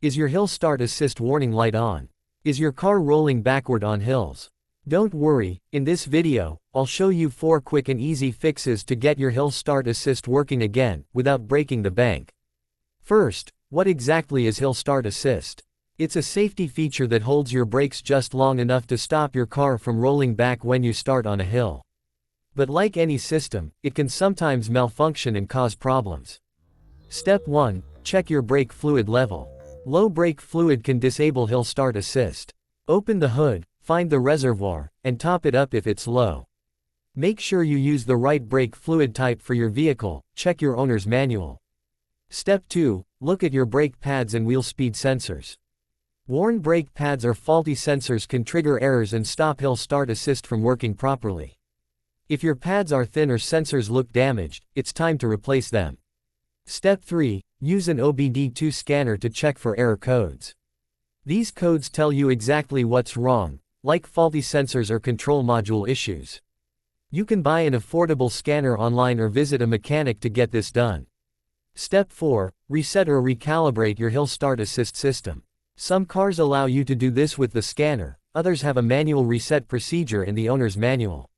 Is your hill start assist warning light on? Is your car rolling backward on hills? Don't worry, in this video, I'll show you 4 quick and easy fixes to get your hill start assist working again, without breaking the bank. First, what exactly is hill start assist? It's a safety feature that holds your brakes just long enough to stop your car from rolling back when you start on a hill. But like any system, it can sometimes malfunction and cause problems. Step 1. Check your brake fluid level. Low brake fluid can disable hill start assist. Open the hood, find the reservoir, and top it up if it's low. Make sure you use the right brake fluid type for your vehicle. Check your owner's manual. Step 2. Look at your brake pads and wheel speed sensors. Worn brake pads or faulty sensors can trigger errors and stop hill start assist from working properly. If your pads are thin or sensors look damaged, it's time to replace them. Step 3. Use an OBD2 scanner to check for error codes. These codes tell you exactly what's wrong, like faulty sensors or control module issues. You can buy an affordable scanner online or visit a mechanic to get this done. Step 4. Reset or recalibrate your hill start assist system. Some cars allow you to do this with the scanner, others have a manual reset procedure in the owner's manual.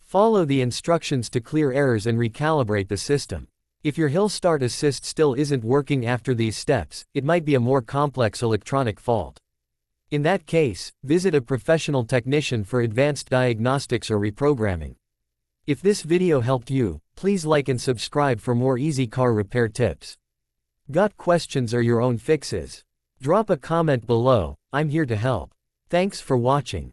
Follow the instructions to clear errors and recalibrate the system. If your hill start assist still isn't working after these steps, it might be a more complex electronic fault. In that case, visit a professional technician for advanced diagnostics or reprogramming. If this video helped you, please like and subscribe for more easy car repair tips. Got questions or your own fixes? Drop a comment below, I'm here to help. Thanks for watching.